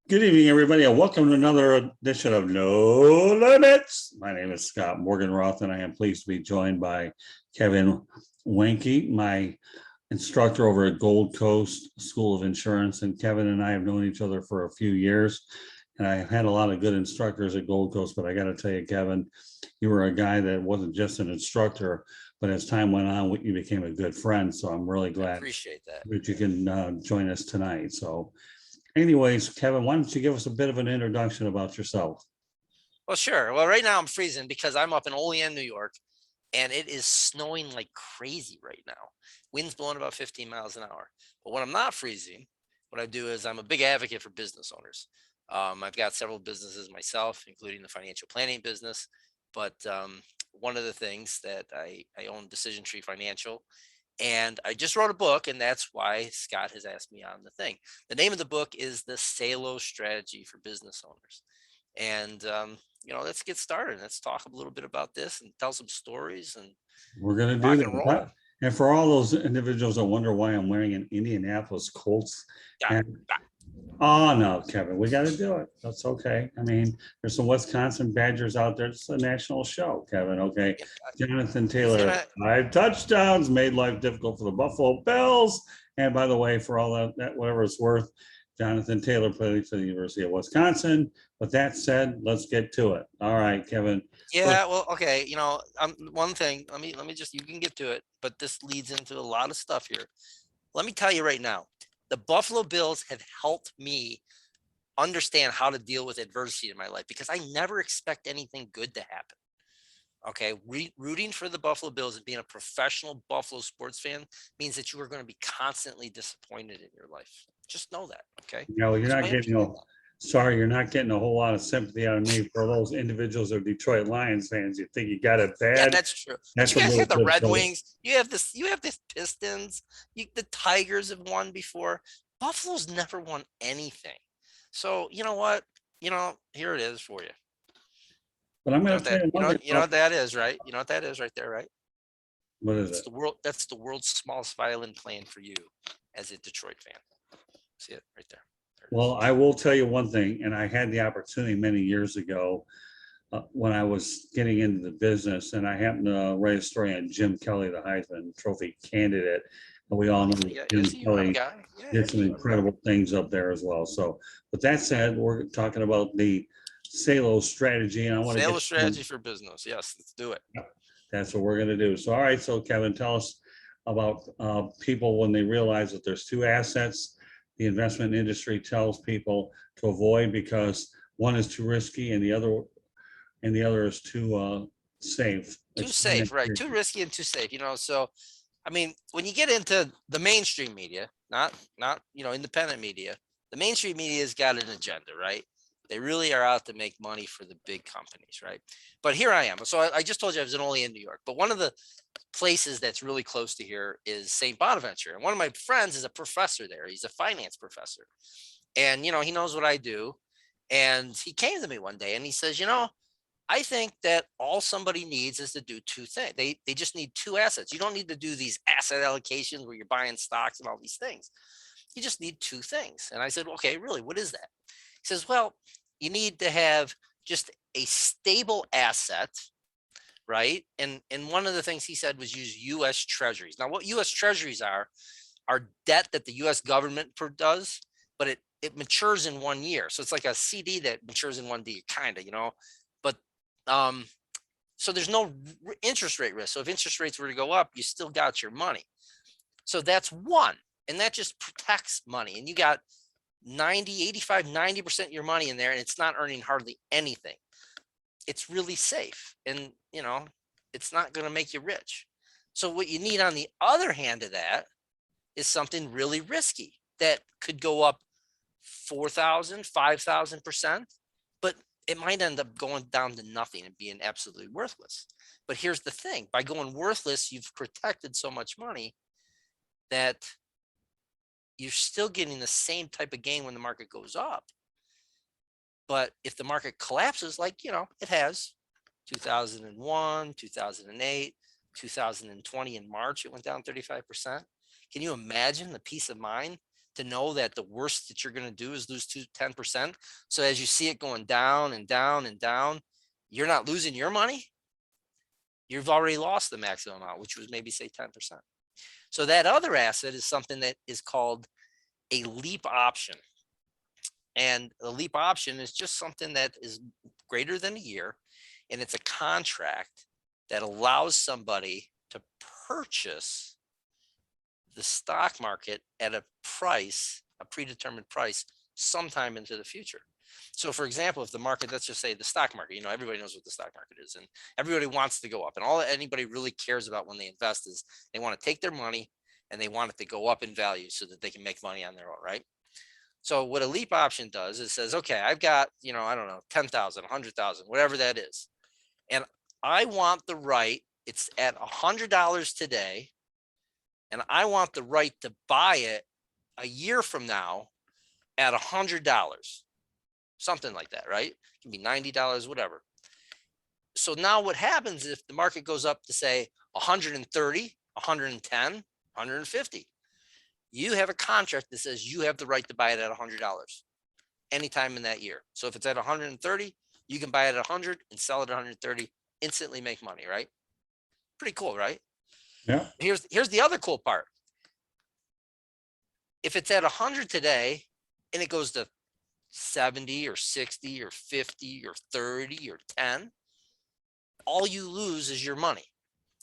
Good evening, everybody, and welcome to another edition of No Limits. My name is Scott Morganroth, and I am pleased to be joined by Kevin Wenke, my instructor over at Gold Coast School of Insurance. And Kevin and I have known each other for a few years, and I've had a lot of good instructors at Gold Coast. But I got to tell you, Kevin, you were a guy that wasn't just an instructor, but as time went on, you became a good friend. So I'm really I glad appreciate that. that you can join us tonight. So anyways, Kevin, why don't you give us a bit of an introduction about yourself? Well, sure. Well, right now I'm freezing because I'm up in Olean, New York, and it is snowing like crazy right now. Wind's blowing about 15 miles an hour. But when I'm not freezing, what I do is I'm a big advocate for business owners. I've got several businesses myself, including the financial planning business. But one of the things that I own Decision Tree Financial, and I just wrote a book, and that's why Scott has asked me on the thing. The name of the book is The Sallo Strategy for Business Owners. And let's get started. Let's talk a little bit about this and tell some stories and We're going to do rock and roll. that. And for all those individuals that wonder why I'm wearing an Indianapolis Colts Yeah, hat, oh no, Kevin, we got to do it. That's okay. I mean, there's some Wisconsin Badgers out there. It's a national show, Kevin. Okay. yeah, Jonathan he's Taylor, gonna. 5 touchdowns, made life difficult for the Buffalo Bills. And by the way, for all that whatever it's worth, Jonathan Taylor played for the University of Wisconsin. But that said, let's get to it. All right, Kevin. Look, Yeah, well, okay. One thing. Let me just. You can get to it, but this leads into a lot of stuff here. Let me tell you right now, the Buffalo Bills have helped me understand how to deal with adversity in my life because I never expect anything good to happen. Okay, rooting for the Buffalo Bills and being a professional Buffalo sports fan means that you are going to be constantly disappointed in your life. Just know that. Okay, you're so not I getting understand that. sorry, you're not getting a whole lot of sympathy out of me for those individuals of Detroit Lions fans. You think you got it Yeah, bad? that's true. But That's you a guys little have the bit Red silly. Wings. You have this. You have this Pistons. The Tigers have won before. Buffalo's never won anything. So you know what? Here it is for you. But I'm You know going what to tell that? you one thing You know about what that is, right? You know what that is right there, right? what is That's it? the world. That's the world's smallest violin playing for you, as a Detroit fan. See it right there. There it Well, is. I will tell you one thing, and I had the opportunity many years ago when I was getting into the business, and I happened to write a story on Jim Kelly, the Heisman Trophy candidate. And we all know that Yeah, Jim he's a UM Kelly guy. Yeah, did he's some a UM guy. incredible things up there as well. So, with that said, we're talking about the Salo strategy, and I want to get Sales strategy for business. Yes, let's do it. that's what we're going to do. So, all right. So, Kevin, tell us about people when they realize that there's two assets the investment industry tells people to avoid because one is too risky and the other is too safe. Too Explain safe, it. right? Too risky and too safe. So when you get into the mainstream media, not independent media, the mainstream media has got an agenda, right? They really are out to make money for the big companies, right? But here I am. So I just told you I was only in New York, but one of the places that's really close to here is St. Bonaventure, and one of my friends is a professor there. He's a finance professor, and he knows what I do. And he came to me one day and he says, I think that all somebody needs is to do two things. They just need two assets. You don't need to do these asset allocations where you're buying stocks and all these things. You just need two things. And I said, okay, really, what is that? He says, well, you need to have just a stable asset, right? And one of the things he said was use US treasuries. Now, what US treasuries are debt that the US government does, but it matures in 1 year. So it's like a CD that matures in 1 year, kind of, But um, so there's no interest rate risk. So if interest rates were to go up, you still got your money. So that's one. And that just protects money. And you got 90, 85, 90% of your money in there, and it's not earning hardly anything. It's really safe. And, it's not going to make you rich. So what you need on the other hand of that is something really risky that could go up 4,000, 5,000%, but it might end up going down to nothing and being absolutely worthless. But here's the thing, by going worthless, you've protected so much money that you're still getting the same type of gain when the market goes up. But if the market collapses, like, it has 2001, 2008, 2020 in March, it went down 35%. Can you imagine the peace of mind to know that the worst that you're going to do is lose 10%. So as you see it going down and down and down, you're not losing your money. You've already lost the maximum amount, which was maybe say 10%. So that other asset is something that is called a leap option. And the leap option is just something that is greater than a year. And it's a contract that allows somebody to purchase the stock market at a price, a predetermined price, sometime into the future. So for example, if the market, let's just say the stock market, everybody knows what the stock market is, and everybody wants to go up, and all anybody really cares about when they invest is they want to take their money and they want it to go up in value so that they can make money on their own, right? So what a leap option does is says, okay, I've got, I don't know, 10,000, 100,000, whatever that is. And I want the right, it's at $100 today. And I want the right to buy it a year from now at $100, something like that, right? It can be $90, whatever. So now what happens if the market goes up to say 130, 110, 150? You have a contract that says you have the right to buy it at $100 anytime in that year. So if it's at 130, you can buy it at 100 and sell it at 130, instantly make money, right? Pretty cool, right? Yeah. Here's the other cool part. If it's at 100 today and it goes to 70 or 60 or 50 or 30 or 10, all you lose is your money.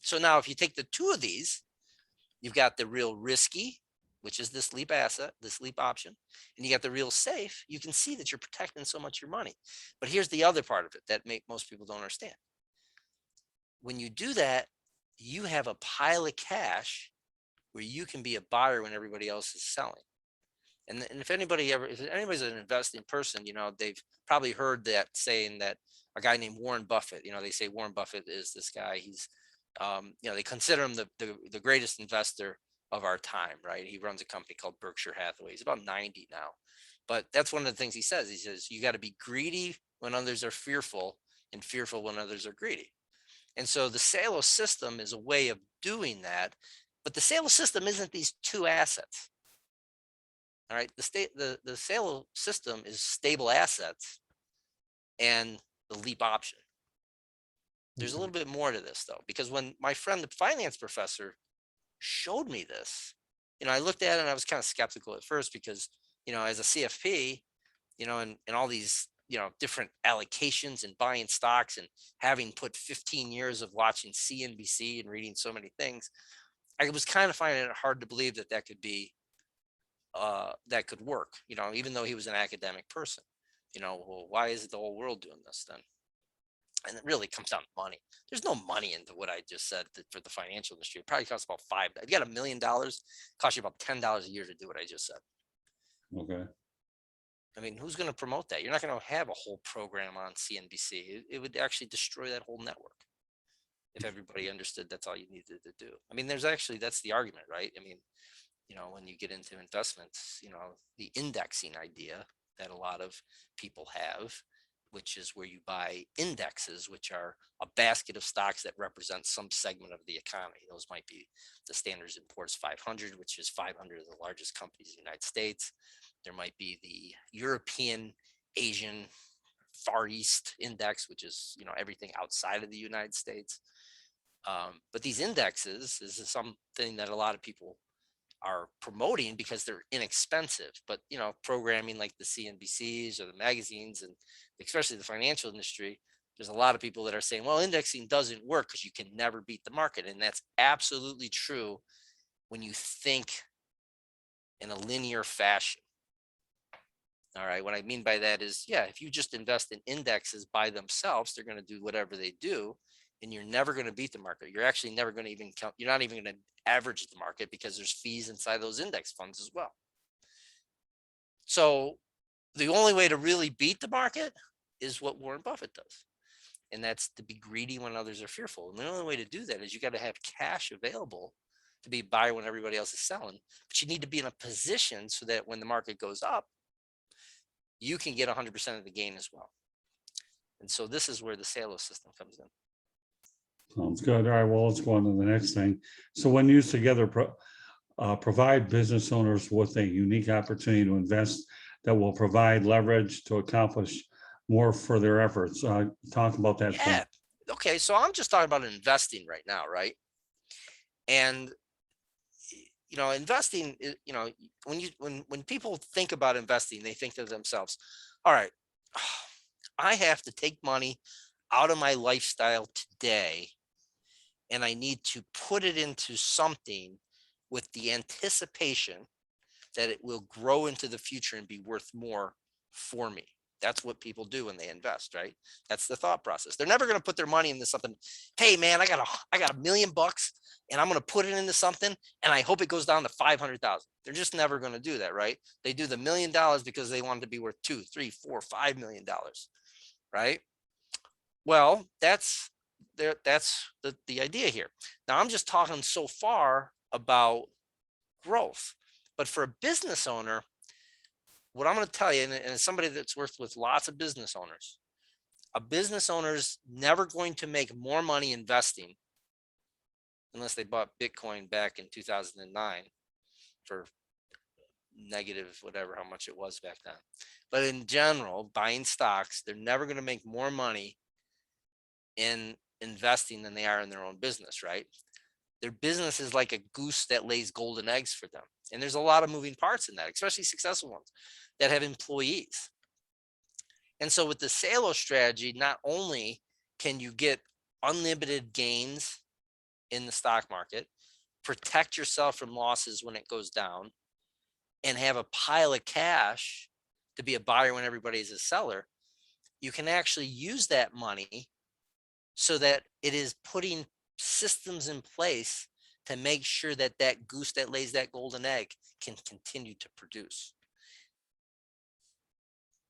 So now if you take the two of these, you've got the real risky, which is this leap asset, this leap option, and you got the real safe. You can see that you're protecting so much of your money. But here's the other part of it that most people don't understand. When you do that, you have a pile of cash where you can be a buyer when everybody else is selling. And if anybody's an investing person, they've probably heard that saying that a guy named Warren Buffett, they say Warren Buffett is this guy. He's, they consider him the greatest investor of our time, right? He runs a company called Berkshire Hathaway. He's about 90 now. But that's one of the things he says. He says, you got to be greedy when others are fearful and fearful when others are greedy. And so the Sallo system is a way of doing that. But the Sallo system isn't these two assets. All right. The Sallo system is stable assets and the leap option. There's a little bit more to this, though, because when my friend, the finance professor, showed me this, I looked at it and I was kind of skeptical at first because, as a CFP, and all these, different allocations and buying stocks and having put 15 years of watching CNBC and reading so many things, I was kind of finding it hard to believe that could be, that could work, even though he was an academic person. Well, why is the whole world doing this then? And it really comes down to money. There's no money into what I just said for the financial industry. It probably costs about $5. If you got $1 million, it costs you about $10 a year to do what I just said. Okay. I mean, who's going to promote that? You're not going to have a whole program on CNBC. It would actually destroy that whole network if everybody understood that's all you needed to do. I mean, that's the argument, right? I mean, when you get into investments, the indexing idea that a lot of people have, which is where you buy indexes, which are a basket of stocks that represent some segment of the economy. Those might be the Standard & Poor's 500, which is 500 of the largest companies in the United States. There might be the European, Asian, Far East index, which is, everything outside of the United States. But these indexes is something that a lot of people are promoting because they're inexpensive, but programming like the CNBCs or the magazines, and especially the financial industry, there's a lot of people that are saying, well, indexing doesn't work because you can never beat the market. And that's absolutely true when you think in a linear fashion. All right, what I mean by that is, if you just invest in indexes by themselves, they're going to do whatever they do, and you're never going to beat the market. You're actually never going to even count. You're not even going to average the market because there's fees inside those index funds as well. So the only way to really beat the market is what Warren Buffett does. And that's to be greedy when others are fearful. And the only way to do that is you got to have cash available to be a buyer when everybody else is selling. But you need to be in a position so that when the market goes up, you can get 100% of the gain as well. And so this is where the Sallo system comes in. Sounds good. All right, well, let's go on to the next thing. So when used together, provide business owners with a unique opportunity to invest that will provide leverage to accomplish more for their efforts. Talk about that. Yeah. Okay. So I'm just talking about investing right now, right? And investing, when people think about investing, they think to themselves, all right, I have to take money out of my lifestyle today and I need to put it into something with the anticipation that it will grow into the future and be worth more for me. That's what people do when they invest, right? That's the thought process. They're never going to put their money into something. Hey man, I got $1,000,000 and I'm going to put it into something and I hope it goes down to 500,000. They're just never going to do that, right? They do the $1,000,000 because they want it to be worth $2, $3, $4, $5 million, right? Well, that's the idea here. Now I'm just talking so far about growth, but for a business owner, what I'm going to tell you, and as somebody that's worked with lots of business owners, a business owner's never going to make more money investing unless they bought Bitcoin back in 2009 for negative, whatever, how much it was back then. But in general, buying stocks, they're never going to make more money in investing than they are in their own business, right? Their business is like a goose that lays golden eggs for them. And there's a lot of moving parts in that, especially successful ones that have employees. And so with the Sallo strategy, not only can you get unlimited gains in the stock market, protect yourself from losses when it goes down, and have a pile of cash to be a buyer when everybody's a seller, you can actually use that money so that it is putting systems in place to make sure that that goose that lays that golden egg can continue to produce.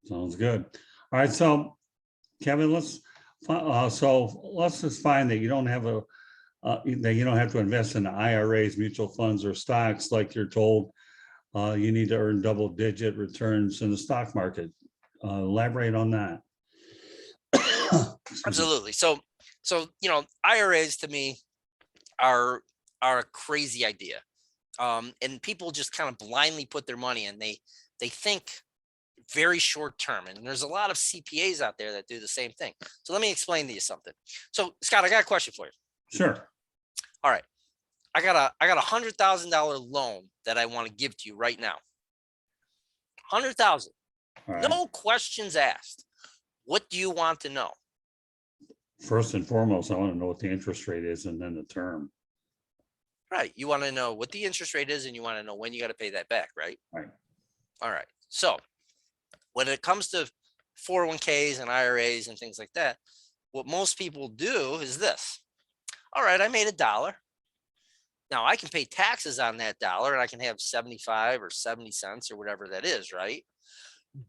Sounds good. All right, so Kevin, let's just find that you don't have that you don't have to invest in IRAs, mutual funds, or stocks like you're told. You need to earn double-digit returns in the stock market. Elaborate on that. Absolutely. So IRAs to me are a crazy idea, and people just kind of blindly put their money in. They think very short term, and there's a lot of CPAs out there that do the same thing. So let me explain to you something. So Scott, I got a question for you. Sure. All right, I got a $100,000 loan that I want to give to you right now. 100,000, All right. no questions asked. What do you want to know? First and foremost, I want to know what the interest rate is and then the term. Right. You want to know what the interest rate is and you want to know when you got to pay that back, right? Right. All right. So when it comes to 401ks and IRAs and things like that, what most people do is this. All right, I made $1. Now I can pay taxes on that dollar and I can have 75 or 70 cents or whatever that is, right?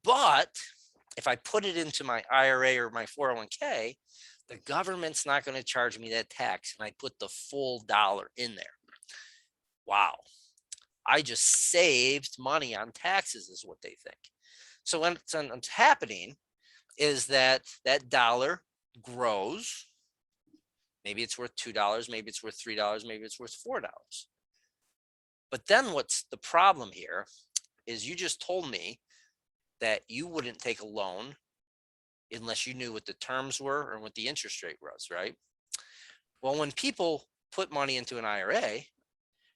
But if I put it into my IRA or my 401k, the government's not going to charge me that tax. And I put the full dollar in there. Wow. I just saved money on taxes is what they think. So what's happening is that dollar grows. Maybe it's worth $2, maybe it's worth $3, maybe it's worth $4. But then what's the problem here is you just told me that you wouldn't take a loan unless you knew what the terms were or what the interest rate was, right? Well, when people put money into an IRA,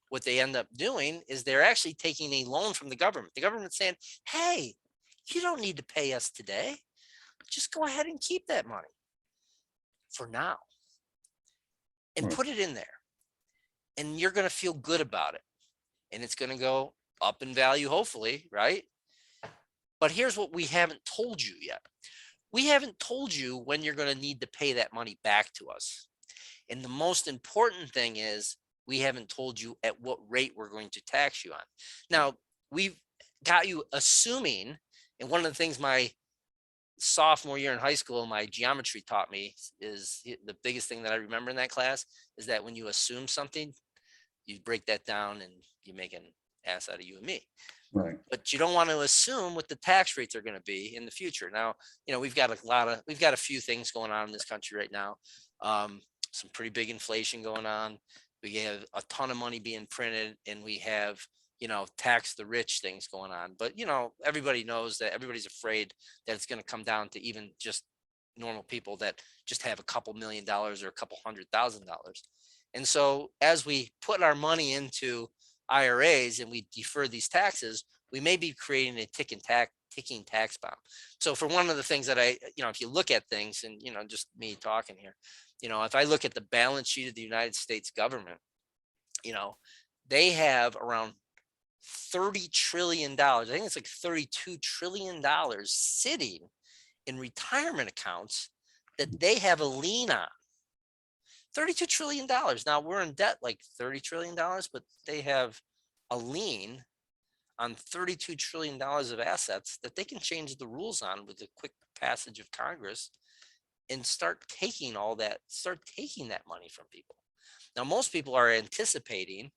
what they end up doing is they're actually taking a loan from the government. The government's saying, hey, you don't need to pay us today. Just go ahead and keep that money for now and put it in there. And you're going to feel good about it. And it's going to go up in value, hopefully, right? But here's what we haven't told you yet. We haven't told you when you're going to need to pay that money back to us. And the most important thing is we haven't told you at what rate we're going to tax you on. Now, we've got you assuming, and one of the things my sophomore year in high school, my geometry taught me is the biggest thing that I remember in that class is that when you assume something, you break that down and you make an ass out of you and me. Right. But you don't want to assume what the tax rates are going to be in the future. Now, we've got a few things going on in this country right now. Some pretty big inflation going on. We have a ton of money being printed, and we have, tax the rich things going on. But, everybody knows that everybody's afraid that it's going to come down to even just normal people that just have a couple $1,000,000 or a couple $100,000. And so as we put our money into IRAs and we defer these taxes, we may be creating a ticking tax bomb. So for one of the things that if you look at things, and, just me talking here, if I look at the balance sheet of the United States government, they have around $30 trillion. I think it's like $32 trillion sitting in retirement accounts that they have a lien on. $32 trillion. Now we're in debt like $30 trillion, but they have a lien on $32 trillion of assets that they can change the rules on with the quick passage of Congress and start taking that money from people. Now, most people are anticipating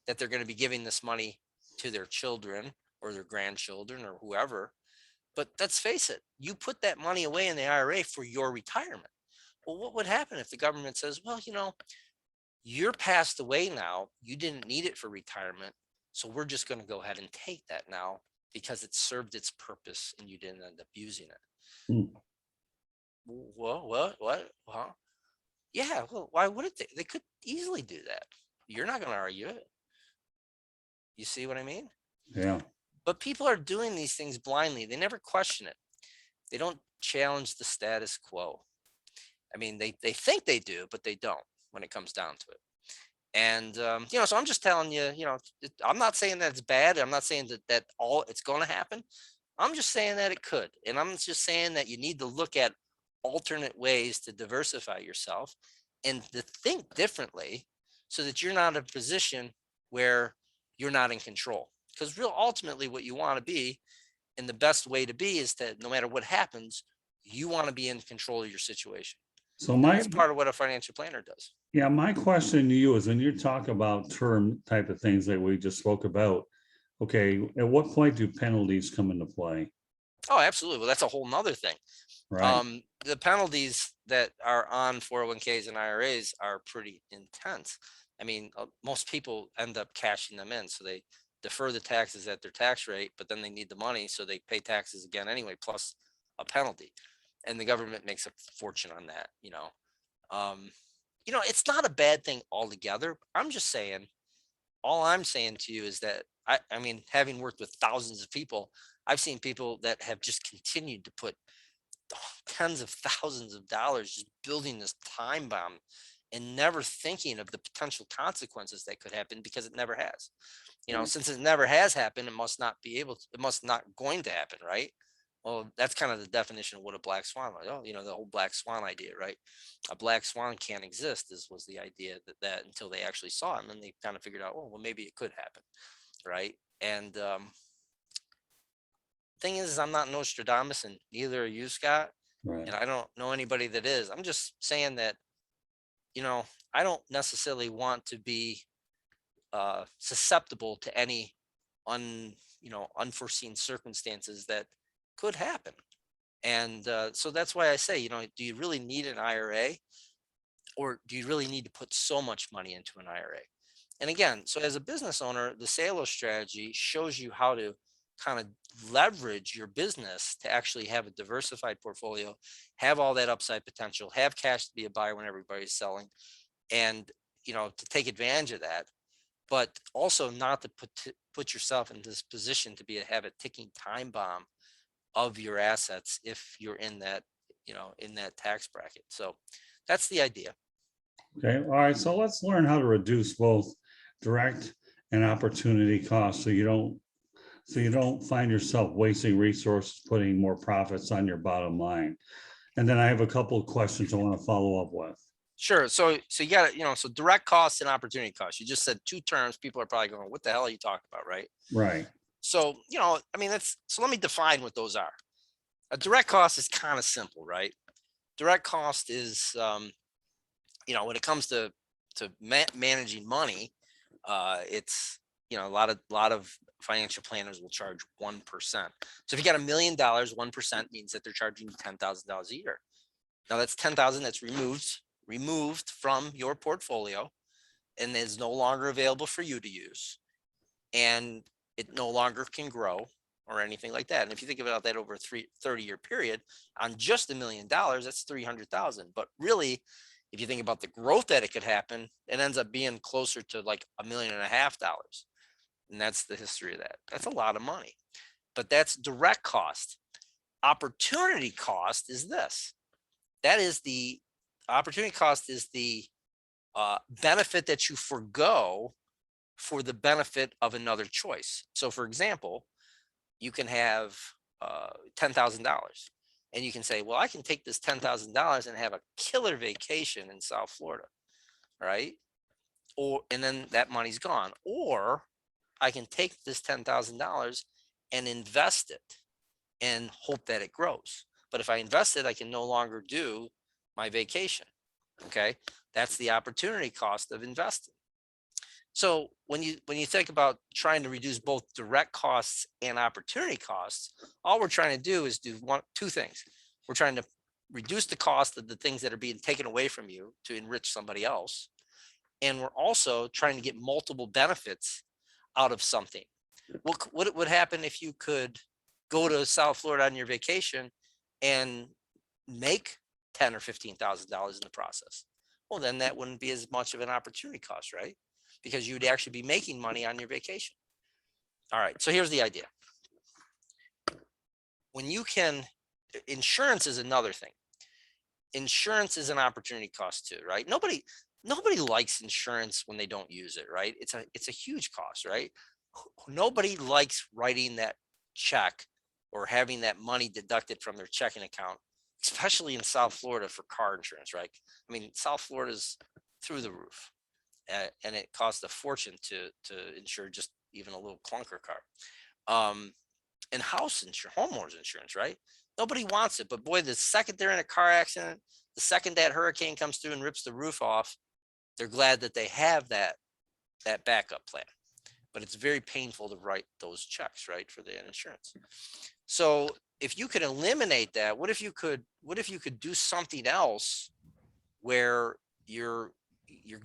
that they're going to be giving this money to their children or their grandchildren or whoever. But let's face it, you put that money away in the IRA for your retirement. Well, what would happen if the government says, well, you're passed away now, you didn't need it for retirement, so we're just going to go ahead and take that now because it served its purpose and you didn't end up using it. Hmm. What? Huh? Yeah, well, why wouldn't they? They could easily do that. You're not going to argue it. You see what I mean? Yeah. But people are doing these things blindly. They never question it. They don't challenge the status quo. I mean, they think they do, but they don't when it comes down to it. And, so I'm just telling you, I'm not saying that it's bad. I'm not saying that all it's going to happen. I'm just saying that it could. And I'm just saying that you need to look at alternate ways to diversify yourself and to think differently so that you're not in a position where you're not in control. Because ultimately what you want to be, and the best way to be, is that no matter what happens, you want to be in control of your situation. So That's part of what a financial planner does. Yeah, my question to you is, when you talk about term type of things that we just spoke about, okay, at what point do penalties come into play? Oh, absolutely. Well, that's a whole nother thing. Right. The penalties that are on 401ks and IRAs are pretty intense. I mean, most people end up cashing them in. So they defer the taxes at their tax rate, but then they need the money. So they pay taxes again anyway, plus a penalty. And the government makes a fortune on that, it's not a bad thing altogether. All I'm saying to you is that I mean, having worked with thousands of people, I've seen people that have just continued to put tens of thousands of dollars just building this time bomb and never thinking of the potential consequences that could happen because it never has. Since it never has happened, it must not going to happen, right? Well, that's kind of the definition of what a black swan was. Oh, the whole black swan idea, right? A black swan can't exist. This was the idea that until they actually saw it, and then they kind of figured out, oh, well, maybe it could happen, right? And thing is, I'm not Nostradamus, and neither are you, Scott. Right. And I don't know anybody that is. I'm just saying that, I don't necessarily want to be susceptible to any unforeseen circumstances that could happen. And so that's why I say, do you really need an IRA, or do you really need to put so much money into an IRA? And again, so as a business owner, the Sallo strategy shows you how to kind of leverage your business to actually have a diversified portfolio, have all that upside potential, have cash to be a buyer when everybody's selling, and to take advantage of that, but also not to put yourself in this position to have a ticking time bomb of your assets if you're in that tax bracket. So that's the idea. Okay. All right. So let's learn how to reduce both direct and opportunity costs, so you don't find yourself wasting resources, putting more profits on your bottom line. And then I have a couple of questions I want to follow up with. Sure. So you got to, so direct costs and opportunity costs. You just said two terms. People are probably going, what the hell are you talking about? Right. Right. So, I mean, so let me define what those are. A direct cost is kind of simple, right? Direct cost is, when it comes to managing money, it's, a lot of financial planners will charge 1%. So if you got $1 million, 1% means that they're charging you $10,000 a year. Now that's 10,000 that's removed from your portfolio, and is no longer available for you to use, and it no longer can grow or anything like that. And if you think about that over a 30-year period on just $1 million, that's 300,000. But really, if you think about the growth that it could happen, it ends up being closer to like $1.5 million. And that's the history of that. That's a lot of money, but that's direct cost. Opportunity cost is this. That is the opportunity cost is the benefit that you forgo for the benefit of another choice. So, for example, you can have $10,000, and you can say, "Well, I can take this $10,000 and have a killer vacation in South Florida, right?" Or and then that money's gone. Or I can take this $10,000 and invest it and hope that it grows. But if I invest it, I can no longer do my vacation. Okay, that's the opportunity cost of investing. So when you think about trying to reduce both direct costs and opportunity costs, all we're trying to do is do two things. We're trying to reduce the cost of the things that are being taken away from you to enrich somebody else, and we're also trying to get multiple benefits out of something. What would happen if you could go to South Florida on your vacation and make $10,000 or $15,000 in the process? Well, then that wouldn't be as much of an opportunity cost, right? Because you'd actually be making money on your vacation. All right, so here's the idea. When you can, insurance is another thing. Insurance is an opportunity cost too, right? Nobody likes insurance when they don't use it, right? It's a huge cost, right? Nobody likes writing that check or having that money deducted from their checking account, especially in South Florida for car insurance, right? I mean, South Florida's through the roof, and it costs a fortune to insure just even a little clunker car. And house insurance, homeowners insurance, right? Nobody wants it, but boy, the second they're in a car accident, the second that hurricane comes through and rips the roof off, they're glad that they have that backup plan. But it's very painful to write those checks, right, for the insurance. So if you could eliminate that, what if you could do something else where you're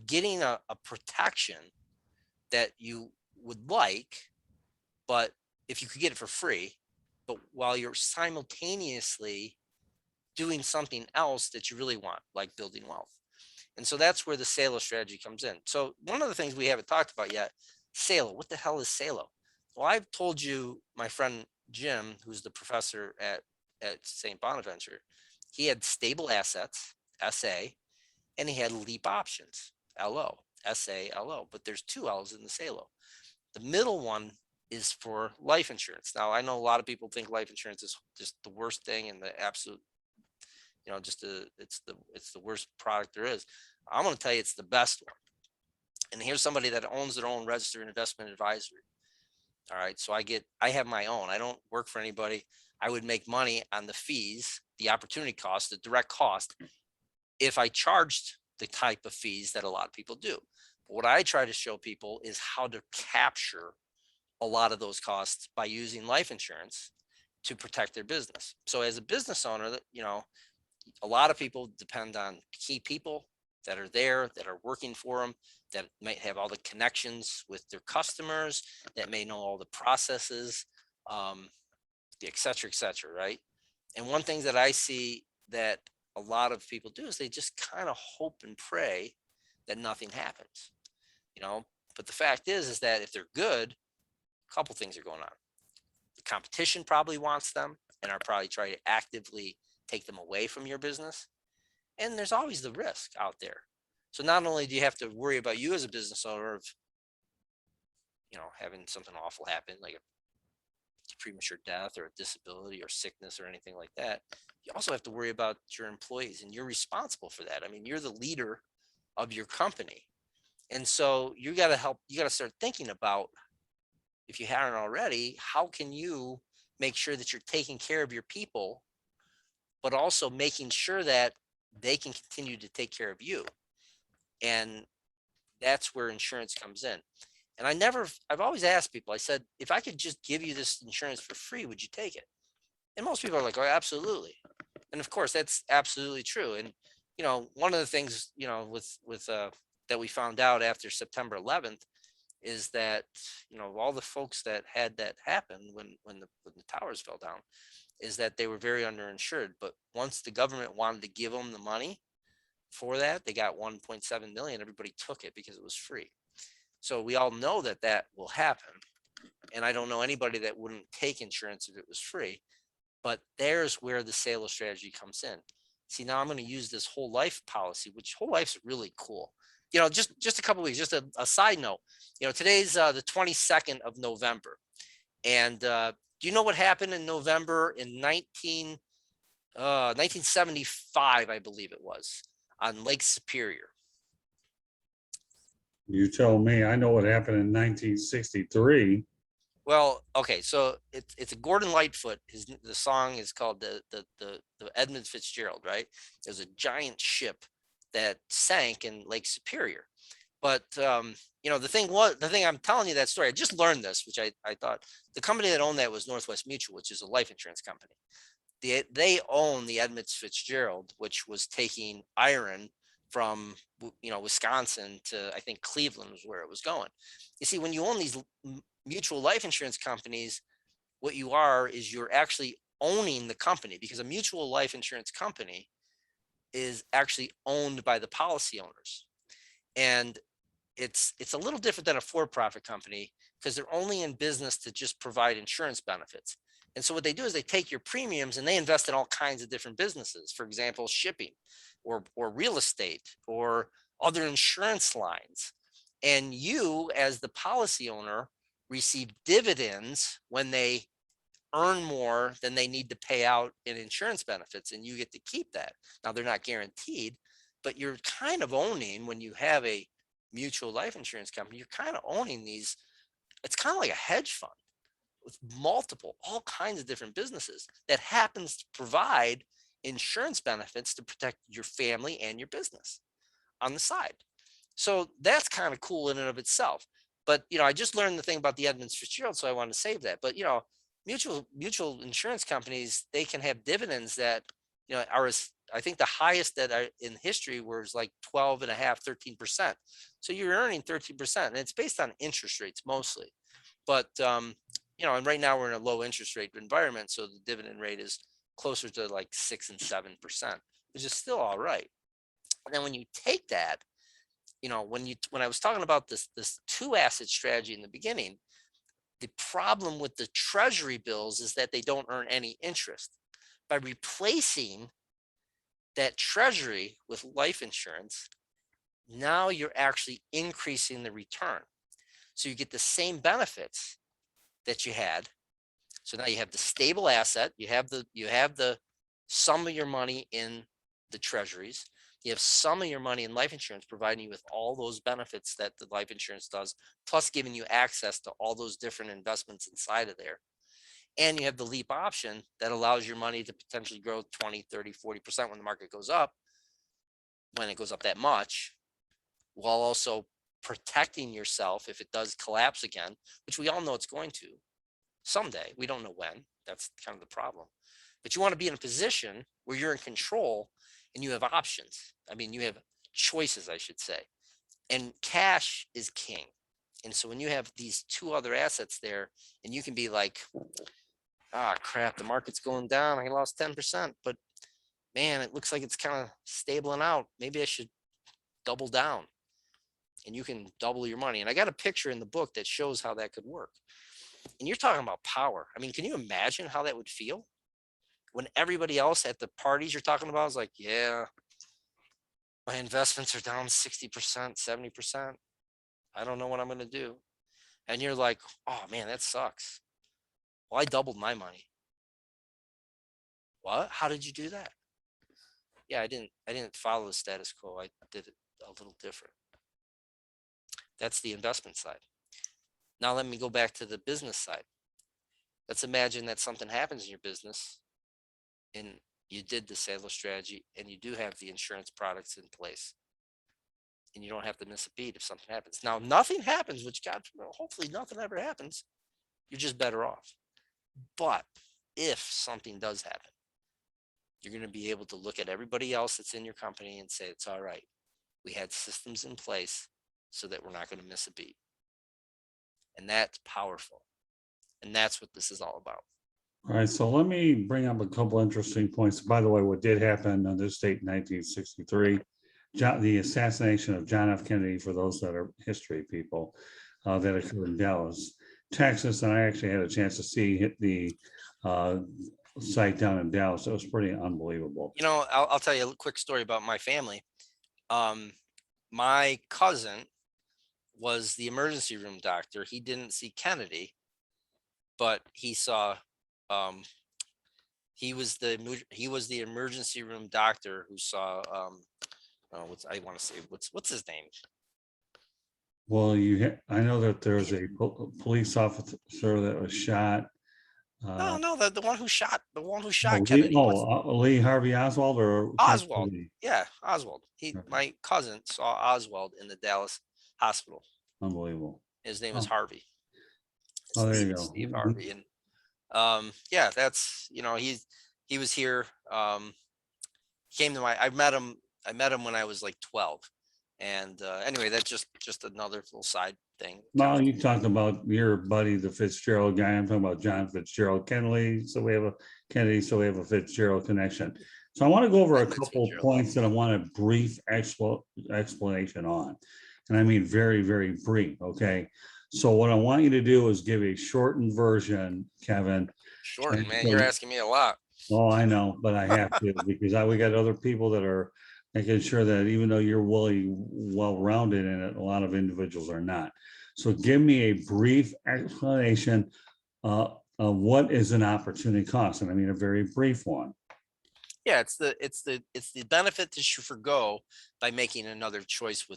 getting a protection that you would like, but if you could get it for free, but while you're simultaneously doing something else that you really want, like building wealth. And so that's where the Sallo strategy comes in. So one of the things we haven't talked about yet, Sallo. What the hell is Sallo? Well, I've told you, my friend Jim, who's the professor at St. Bonaventure, he had stable assets, SA, and he had leap options, LO, SALO. But there's two L's in the Sallo. The middle one is for life insurance. Now, I know a lot of people think life insurance is just the worst thing and the absolute, it's the worst product there is. I'm going to tell you it's the best one. And here's somebody that owns their own registered investment advisory. All right, so I have my own. I don't work for anybody. I would make money on the fees, the opportunity cost, the direct cost, if I charged the type of fees that a lot of people do. But what I try to show people is how to capture a lot of those costs by using life insurance to protect their business. So as a business owner, a lot of people depend on key people that are there, that are working for them, that might have all the connections with their customers, that may know all the processes, et cetera, right? And one thing that I see that a lot of people do is they just kind of hope and pray that nothing happens, But the fact is that if they're good, a couple things are going on. The competition probably wants them and are probably trying to actively take them away from your business. And there's always the risk out there. So not only do you have to worry about you as a business owner of, having something awful happen, like a premature death or a disability or sickness or anything like that, you also have to worry about your employees, and you're responsible for that. I mean, you're the leader of your company. And so you got to start thinking about, if you haven't already, how can you make sure that you're taking care of your people, but also making sure that they can continue to take care of you. And that's where insurance comes in. And I've always asked people, I said, if I could just give you this insurance for free, would you take it? And most people are like, oh, absolutely. And of course, that's absolutely true. And, one of the things, with that we found out after September 11th is that, all the folks that had that happen when the towers fell down, is that they were very underinsured. But once the government wanted to give them the money for that, they got 1.7 million. Everybody took it because it was free. So we all know that that will happen. And I don't know anybody that wouldn't take insurance if it was free. But there's where the Sallo strategy comes in. See, now I'm going to use this whole life policy, which whole life's really cool. Just a couple of weeks, just a side note. Today's the 22nd of November. And do you know what happened in November in 1975, I believe it was, on Lake Superior? You tell me. I know what happened in 1963. Well, okay, so it's a Gordon Lightfoot. The song is called the Edmund Fitzgerald, right? There's a giant ship that sank in Lake Superior. But the thing I'm telling you that story, I just learned this, which I thought the company that owned that was Northwest Mutual, which is a life insurance company. They own the Edmund Fitzgerald, which was taking iron from Wisconsin to, I think, Cleveland was where it was going. You see, when you own these mutual life insurance companies, what you are is you're actually owning the company, because a mutual life insurance company is actually owned by the policy owners. And it's a little different than a for-profit company, because they're only in business to just provide insurance benefits. And so what they do is they take your premiums and they invest in all kinds of different businesses. For example, shipping or real estate or other insurance lines. And you, as the policy owner, receive dividends when they earn more than they need to pay out in insurance benefits, and you get to keep that. Now, they're not guaranteed, but you're kind of owning, when you have a mutual life insurance company, you're kind of owning these. It's kind of like a hedge fund with all kinds of different businesses that happens to provide insurance benefits to protect your family and your business on the side. So that's kind of cool in and of itself. But I just learned the thing about the Edmunds Fitzgerald, so I wanted to save that. But mutual insurance companies, they can have dividends that are, I think the highest that are in history was like 12 and a half, 13%. So you're earning 13%, and it's based on interest rates mostly. But and right now we're in a low interest rate environment, so the dividend rate is closer to like 6 and 7%, which is still all right. And then when you take that, when I was talking about this two asset strategy in the beginning, the problem with the treasury bills is that they don't earn any interest. By replacing that treasury with life insurance, now you're actually increasing the return. So you get the same benefits that you had. So now you have the stable asset, you have the sum of your money in the treasuries, you have some of your money in life insurance, providing you with all those benefits that the life insurance does, plus giving you access to all those different investments inside of there. And you have the leap option that allows your money to potentially grow 20, 30, 40% when the market goes up, when it goes up that much, while also protecting yourself if it does collapse again, which we all know it's going to someday. We don't know when. That's kind of the problem. But you want to be in a position where you're in control and you have options. I mean, you have choices, I should say. And cash is king. And so when you have these two other assets there, and you can be like, crap, the market's going down. I lost 10%, but man, it looks like it's kind of stabling out. Maybe I should double down. And you can double your money. And I got a picture in the book that shows how that could work. And you're talking about power. I mean, can you imagine how that would feel when everybody else at the parties you're talking about is like, yeah, my investments are down 60%, 70%. I don't know what I'm going to do. And you're like, oh man, that sucks. Well, I doubled my money. What? How did you do that? Yeah, I didn't follow the status quo. I did it a little different. That's the investment side. Now let me go back to the business side. Let's imagine that something happens in your business and you did the Sallo strategy and you do have the insurance products in place and you don't have to miss a beat if something happens. Now, nothing happens, which hopefully nothing ever happens. You're just better off. But if something does happen, you're going to be able to look at everybody else that's in your company and say, it's all right. We had systems in place so that we're not going to miss a beat. And that's powerful. And that's what this is all about. All right, so let me bring up a couple interesting points. By the way, what did happen on this date in 1963, the assassination of John F. Kennedy, for those that are history people, that occurred in Dallas, Texas, and I actually had a chance to see the site down in Dallas. It was pretty unbelievable. You know, I'll tell you a quick story about my family. My cousin was the emergency room doctor. He didn't see Kennedy, but he saw he was the emergency room doctor who saw I want to say what's his name? Well, I know that there's a police officer that was shot. No, the one who shot Oh, Kennedy. Lee Harvey Oswald or Oswald. Kennedy? Yeah, Oswald. My cousin saw Oswald in the Dallas hospital. Unbelievable. His name is Harvey. Oh, there you go. Steve Harvey. And yeah, that's, he was here. He came to I met him when I was like 12. And anyway, that's just another little side thing. Well, you talked about your buddy, the Fitzgerald guy. I'm talking about John Fitzgerald Kennedy. So we have a Kennedy, so we have a Fitzgerald connection. So I want to go over a couple points that I want a brief explanation on. And I mean very, very brief. Okay. So what I want you to do is give a shortened version, Kevin. Shortened, man. You're asking me a lot. Oh, I know, but I have to because we got other people that are making sure that even though you're really well-rounded in it, a lot of individuals are not. So give me a brief explanation of what is an opportunity cost, and I mean a very brief one. Yeah, it's the benefit that you forgo by making another choice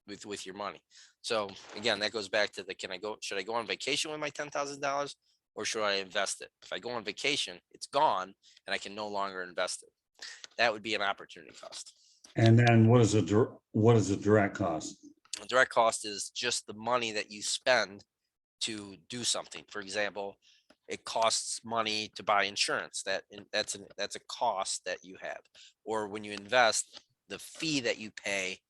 with your money. So again, that goes back to should I go on vacation with my $10,000 or should I invest it? If I go on vacation, it's gone and I can no longer invest it. That would be an opportunity cost. And then what is a direct cost? The direct cost is just the money that you spend to do something. For example, it costs money to buy insurance. That's a cost that you have. Or when you invest, the fee that you pay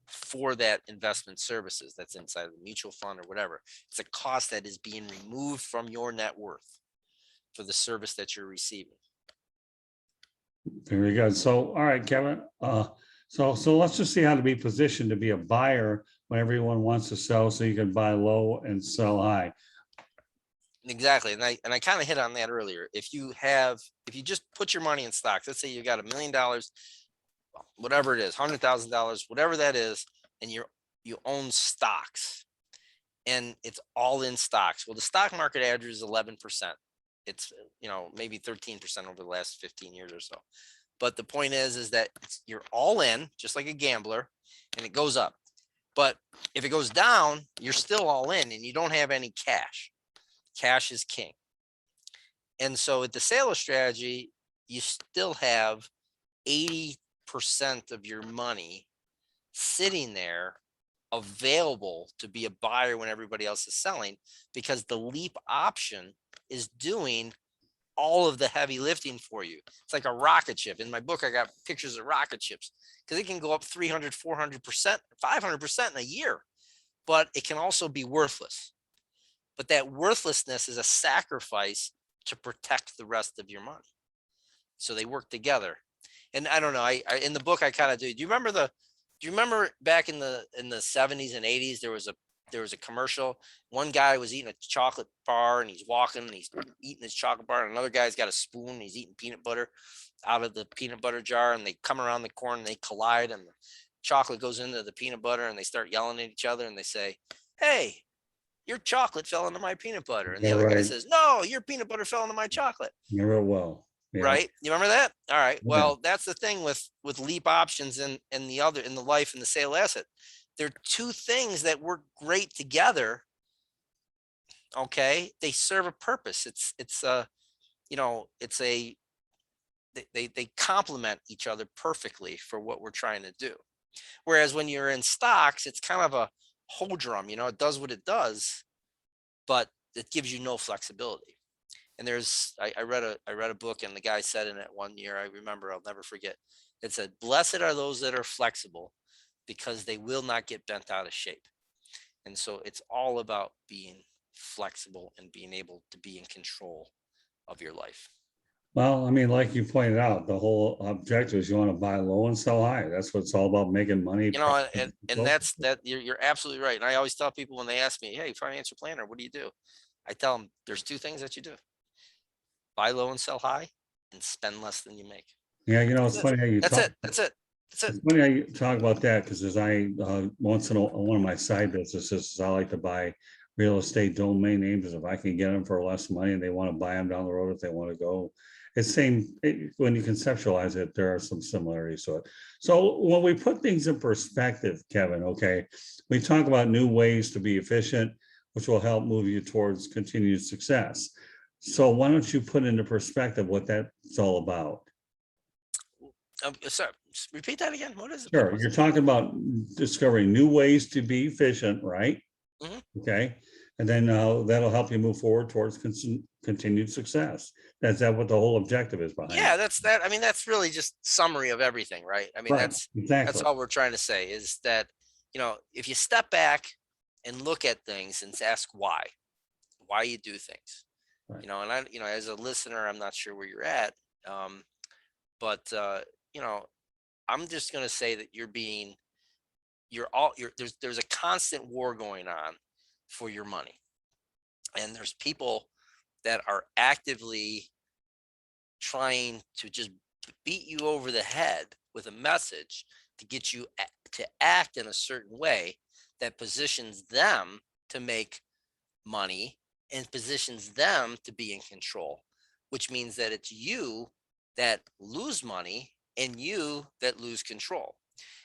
for that investment services that's inside of the mutual fund or whatever. It's a cost that is being removed from your net worth for the service that you're receiving. Very good. So, all right, Kevin. So let's just see how to be positioned to be a buyer when everyone wants to sell, so you can buy low and sell high. Exactly. And I kind of hit on that earlier. If you just put your money in stocks, let's say you got $1 million, whatever it is, $100,000, whatever that is, and you own stocks and it's all in stocks. Well, the stock market average is 11%. It's, maybe 13% over the last 15 years or so. But the point is that you're all in, just like a gambler, and it goes up. But if it goes down, you're still all in and you don't have any cash. Cash is king. And so at the Sallo strategy, you still have 80% of your money sitting there available to be a buyer when everybody else is selling, because the leap option is doing all of the heavy lifting for you. It's like a rocket ship. In my book, I got pictures of rocket ships because it can go up 300, 400%, 500% in a year, but it can also be worthless. But that worthlessness is a sacrifice to protect the rest of your money. So they work together. And I don't know, I in the book I kind of do. Do you remember back in the 70s and 80s there was a commercial. One guy was eating a chocolate bar and he's walking and he's eating his chocolate bar, and another guy's got a spoon and he's eating peanut butter out of the peanut butter jar, and they come around the corner and they collide and the chocolate goes into the peanut butter and they start yelling at each other and they say, "Hey, your chocolate fell into my peanut butter." And the other guy says, "No, your peanut butter fell into my chocolate." Never will. Yeah. Right? You remember that? All right. Yeah. Well, that's the thing with leap options and the life and the sale asset. They're two things that work great together. Okay. They serve a purpose. They complement each other perfectly for what we're trying to do. Whereas when you're in stocks, it's kind of a humdrum, it does what it does, but it gives you no flexibility. And I read a book, and the guy said in it one year, I remember, I'll never forget. It said, "Blessed are those that are flexible, because they will not get bent out of shape. And so it's all about being flexible and being able to be in control of your life. Well, I mean, like you pointed out, the whole objective is you want to buy low and sell high. That's what it's all about, making money. You know, and that's that you're absolutely right. And I always tell people when they ask me, hey, financial planner, what do you do? I tell them there's two things that you do: buy low and sell high, and spend less than you make. Yeah, you know, it's That's it. funny how you That's talk. it. That's it. That's it. It's funny how you talk about that because as I once in a one of my side businesses is I like to buy real estate domain names if I can get them for less money and they want to buy them down the road if they want to go. It's same when you conceptualize it, there are some similarities to it. So when we put things in perspective, Kevin, okay, we talk about new ways to be efficient, which will help move you towards continued success. So why don't you put into perspective what that's all about? Sorry, repeat that again. What is it? Sure, you're talking about discovering new ways to be efficient, right? Mhm. Okay, and then that'll help you move forward towards continued success. That's that what the whole objective is behind Yeah, it. that's that. I mean, that's really just summary of everything, right? I mean, Right, that's exactly. all we're trying to say is that, if you step back and look at things and ask why you do things, Right. and as a listener, I'm not sure where you're at, um, but you know, I'm just going to say that there's a constant war going on for your money, and there's people that are actively trying to just beat you over the head with a message to get you to act in a certain way that positions them to make money and positions them to be in control, which means that it's you that lose money and you that lose control.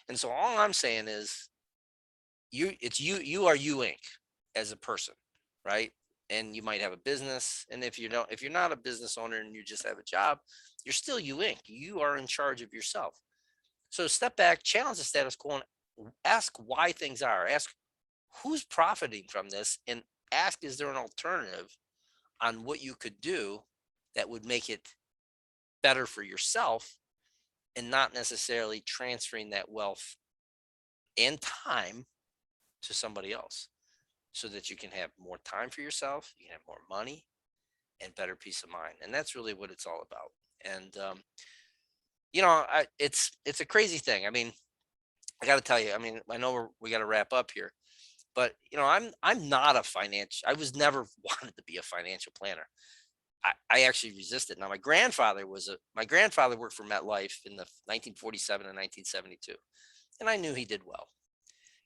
And so all I'm saying is you are you Inc. as a person, right? And you might have a business. And if you're not a business owner and you just have a job, you're still you Inc. You are in charge of yourself. So step back, challenge the status quo, and ask why things are. Ask who's profiting from this, and ask is there an alternative on what you could do that would make it better for yourself and not necessarily transferring that wealth and time to somebody else so that you can have more time for yourself, you can have more money and better peace of mind. And that's really what it's all about. And it's a crazy thing. I mean, I got to tell you, I mean, I know we got to wrap up here, but I'm not a financial. I was never wanted to be a financial planner. I actually resisted. Now, my grandfather worked for MetLife in the 1947 and 1972, and I knew he did well.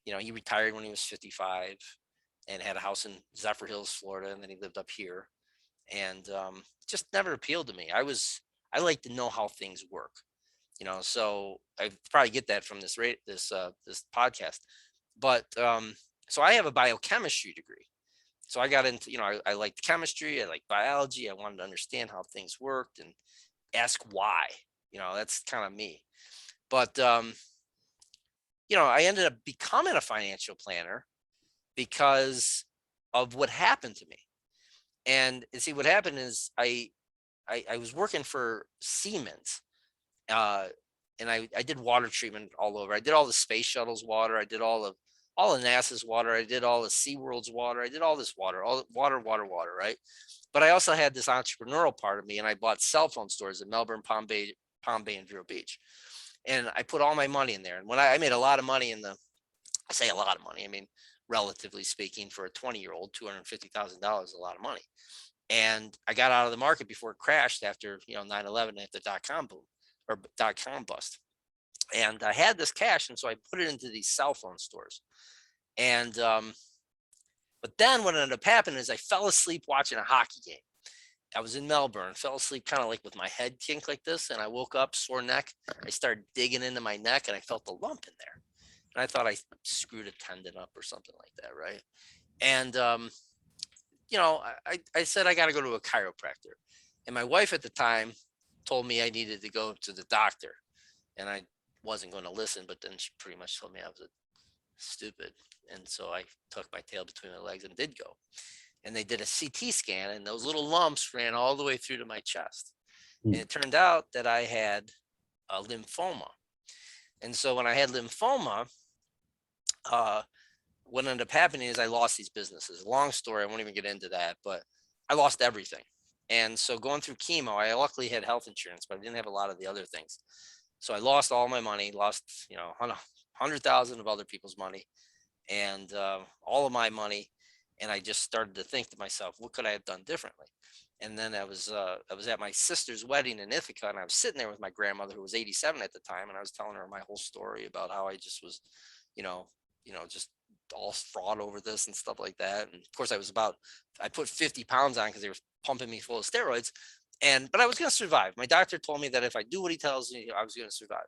He retired when he was 55 and had a house in Zephyr Hills, Florida, and then he lived up here. And just never appealed to me. I like to know how things work, So I probably get that from this podcast. But so I have a biochemistry degree. So I got into, I liked chemistry, I liked biology. I wanted to understand how things worked and ask why. That's kind of me. But I ended up becoming a financial planner because of what happened to me. And see, what happened is I was working for Siemens, uh, and I did water treatment all over. I did all the space shuttles water. I did all the NASA's water. I did all the SeaWorld's water. I did all this water, all water, right? But I also had this entrepreneurial part of me, and I bought cell phone stores in Melbourne, Palm Bay, and Vero Beach. And I put all my money in there. And when I made a lot of money I say a lot of money, I mean, relatively speaking, for a 20-year-old, $250,000 is a lot of money. And I got out of the market before it crashed after 9/11, after dot-com boom or dot-com bust. And I had this cash, and so I put it into these cell phone stores. And but then what ended up happening is I fell asleep watching a hockey game. I was in Melbourne, fell asleep kind of like with my head kinked like this, and I woke up sore neck. I started digging into my neck, and I felt a lump in there. And I thought I screwed a tendon up or something like that, right? And I said I got to go to a chiropractor, and my wife at the time told me I needed to go to the doctor, and I wasn't going to listen. But then she pretty much told me I was stupid, and so I tucked my tail between my legs and did go. And they did a CT scan, and those little lumps ran all the way through to my chest. And it turned out that I had a lymphoma. And so when I had lymphoma, uh, what ended up happening is I lost these businesses. Long story, I won't even get into that, but I lost everything. And so going through chemo, I luckily had health insurance, but I didn't have a lot of the other things. So I lost all my money, lost, 100,000 of other people's money, and all of my money. And I just started to think to myself, what could I have done differently? And then I was at my sister's wedding in Ithaca, and I was sitting there with my grandmother, who was 87 at the time, and I was telling her my whole story about how I just was, you know, just all fraud over this and stuff like that. And of course, I put 50 pounds on because they were pumping me full of steroids, but I was going to survive. My doctor told me that if I do what he tells me, I was going to survive.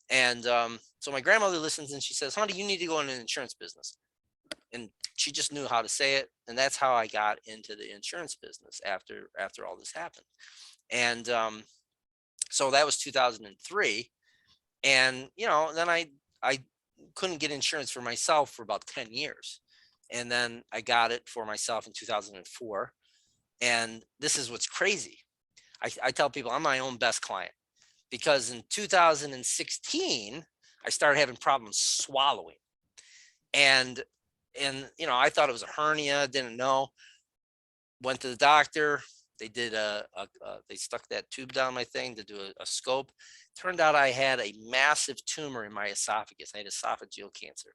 And so my grandmother listens and she says, "Honey, you need to go in an insurance business." And she just knew how to say it, and that's how I got into the insurance business after all this happened. And so that was 2003, and then I couldn't get insurance for myself for about 10 years, and then I got it for myself in 2004. And this is what's crazy. I tell people I'm my own best client, because in 2016 I started having problems swallowing, and I thought it was a hernia, didn't know. Went to the doctor. They did they stuck that tube down my thing to do a scope. Turned out I had a massive tumor in my esophagus. I had esophageal cancer,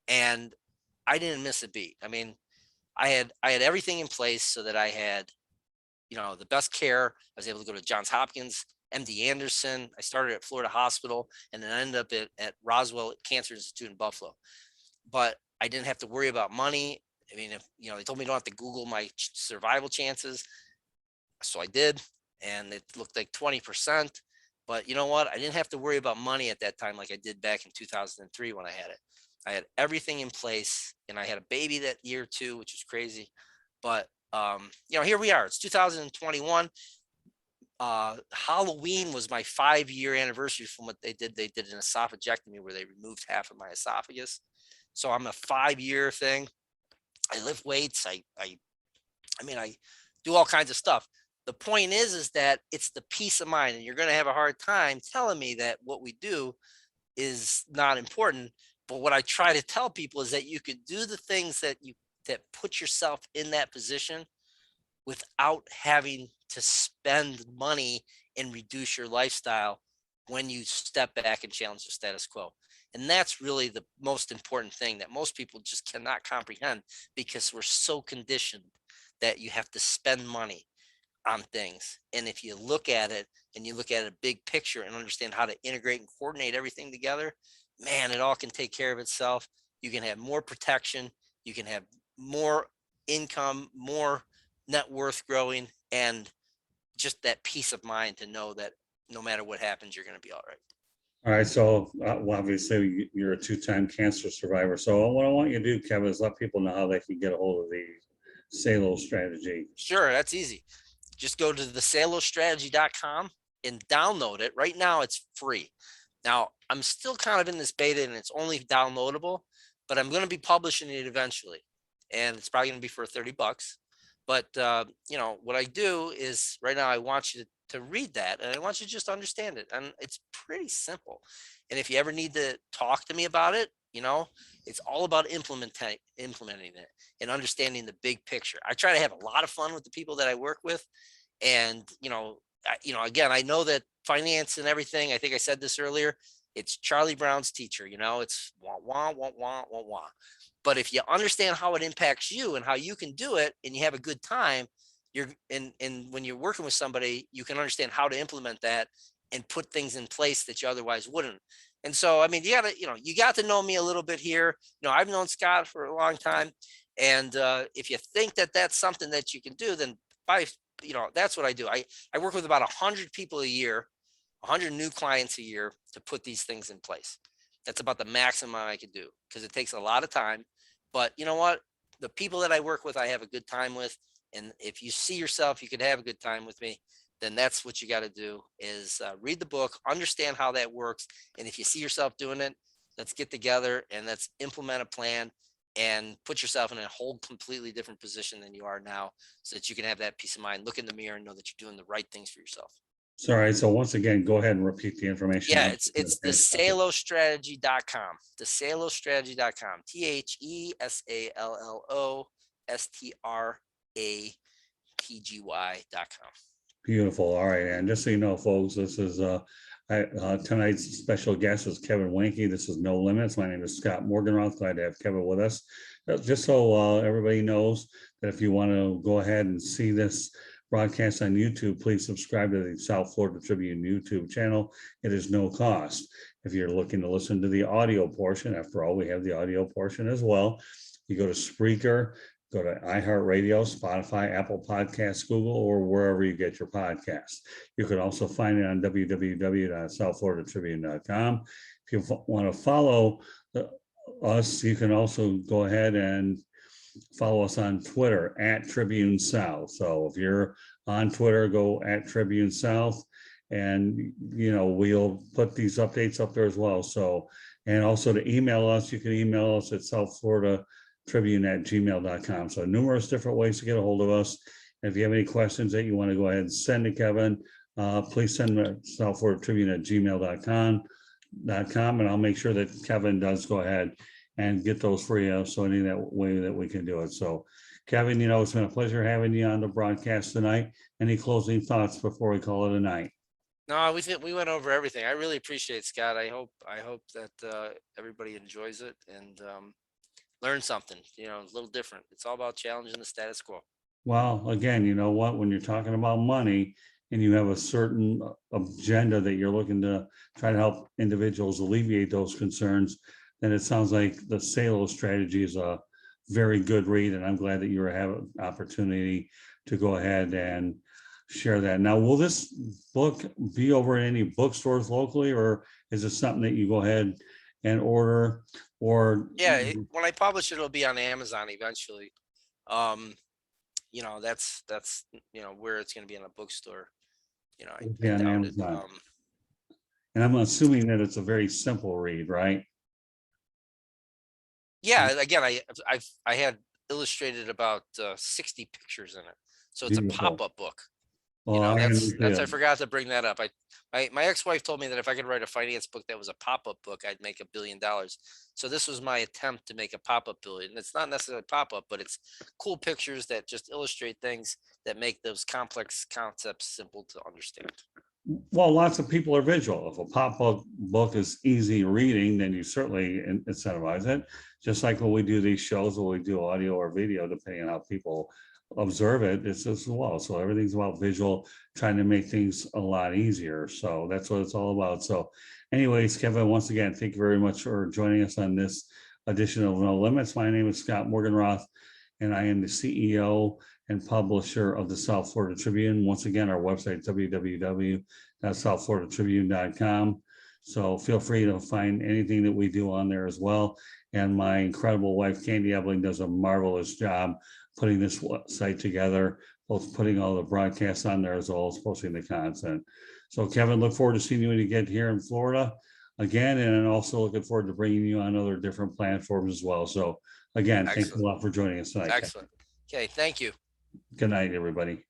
and I didn't miss a beat. I mean, I had everything in place so that I had the best care. I was able to go to Johns Hopkins, MD Anderson. I started at Florida Hospital, and then I ended up at Roswell Cancer Institute in Buffalo. But I didn't have to worry about money. I mean, if they told me don't have to Google my survival chances, so I did, and it looked like 20%. But you know what? I didn't have to worry about money at that time like I did back in 2003 when I had it. I had everything in place, and I had a baby that year too, which was crazy. But here we are. It's 2021. Halloween was my 5-year anniversary from what they did. They did an esophagectomy where they removed half of my esophagus. So I'm a 5-year thing. I lift weights. I do all kinds of stuff. The point is that it's the peace of mind, and you're going to have a hard time telling me that what we do is not important. But what I try to tell people is that you could do the things that put yourself in that position without having to spend money and reduce your lifestyle when you step back and challenge the status quo. And that's really the most important thing that most people just cannot comprehend, because we're so conditioned that you have to spend money on things. And if you look at it and you look at a big picture and understand how to integrate and coordinate everything together, man, it all can take care of itself. You can have more protection, you can have more income, more net worth growing, and just that peace of mind to know that no matter what happens, you're going to be all right. All right, so well, obviously you're a two-time cancer survivor. So what I want you to do, Kevin, is let people know how they can get a hold of the Sallo strategy. Sure, that's easy. Just go to thesallostrategy.com and download it. Right now, it's free. Now, I'm still kind of in this beta and it's only downloadable, but I'm going to be publishing it eventually. And it's probably going to be for 30 bucks. But, what I do is right now I want you to read that, and I want you to just understand it. And it's pretty simple. And if you ever need to talk to me about it, it's all about implementing it and understanding the big picture. I try to have a lot of fun with the people that I work with. And, again, I know that finance and everything, I think I said this earlier, it's Charlie Brown's teacher, it's wah, wah, wah, wah, wah, wah. But if you understand how it impacts you and how you can do it and you have a good time, and when you're working with somebody, you can understand how to implement that and put things in place that you otherwise wouldn't. And so, I mean, you got to know me a little bit here. I've known Scott for a long time. And if you think that that's something that you can do, then that's what I do. I work with about 100 people a year, 100 new clients a year to put these things in place. That's about the maximum I could do, because it takes a lot of time. But you know what? The people that I work with, I have a good time with. And if you see yourself, you could have a good time with me, then that's what you got to do is read the book, understand how that works. And if you see yourself doing it, let's get together and let's implement a plan and put yourself in a whole completely different position than you are now, so that you can have that peace of mind, look in the mirror and know that you're doing the right things for yourself. So, all right, so once again, go ahead and repeat the information. Yeah, it's the sallostrategy.com. The sallostrategy.com. TheSallostrategy.com. Beautiful. All right. And just so you know, folks, this is tonight's special guest is Kevin Wenke. This is No Limits. My name is Scott Morganroth. Glad to have Kevin with us. Just so everybody knows that if you want to go ahead and see this broadcast on YouTube, please subscribe to the South Florida Tribune YouTube channel. It is no cost. If you're looking to listen to the audio portion, after all, we have the audio portion as well. You go to Spreaker, go to iHeartRadio, Spotify, Apple Podcasts, Google, or wherever you get your podcasts. You can also find it on www.southfloridatribune.com. If you want to follow us, you can also go ahead and follow us on Twitter at Tribune South. So if you're on Twitter, go at Tribune South, and we'll put these updates up there as well. So, and also to email us, you can email us at southfloridatribune@gmail.com. So numerous different ways to get a hold of us. And if you have any questions that you want to go ahead and send to Kevin, please send them at southfloridatribune@gmail.com, and I'll make sure that Kevin does go ahead and get those for you. So any that way that we can do it. So Kevin, it's been a pleasure having you on the broadcast tonight. Any closing thoughts before we call it a night? No, we went over everything. I really appreciate it, Scott. I hope that everybody enjoys it and learn something, a little different. It's all about challenging the status quo. Well, again, you know what, when you're talking about money and you have a certain agenda that you're looking to try to help individuals alleviate those concerns, then it sounds like the Sallo strategy is a very good read. And I'm glad that you have an opportunity to go ahead and share that. Now, will this book be over in any bookstores locally, or is it something that you go ahead and order? Or yeah, when I publish it, it'll be on Amazon eventually. That's where it's going to be in a bookstore. I doubt Amazon. it. And I'm assuming that it's a very simple read, right? Yeah, again, I had illustrated about 60 pictures in it, so it's Beautiful. a pop-up book. Well, I forgot to bring that up. My ex-wife told me that if I could write a finance book that was a pop-up book, I'd make $1 billion. So this was my attempt to make a pop-up billion. It's not necessarily pop-up, but it's cool pictures that just illustrate things that make those complex concepts simple to understand. Well, lots of people are visual. If a pop-up book is easy reading, then you certainly incentivize it. Just like when we do these shows, when we do audio or video, depending on how people observe it, it's as well. So everything's about visual, trying to make things a lot easier. So that's what it's all about. So anyways, Kevin, once again, thank you very much for joining us on this edition of No Limits. My name is Scott Morganroth, and I am the CEO and publisher of the South Florida Tribune. Once again, our website, www.southfloridatribune.com. So feel free to find anything that we do on there as well. And my incredible wife, Candy Ebling, does a marvelous job putting this site together, both putting all the broadcasts on there as well as posting the content. So Kevin, look forward to seeing you when you get here in Florida again, and also looking forward to bringing you on other different platforms as well. So again, thanks a lot for joining us tonight. Excellent. Okay, thank you. Good night, everybody.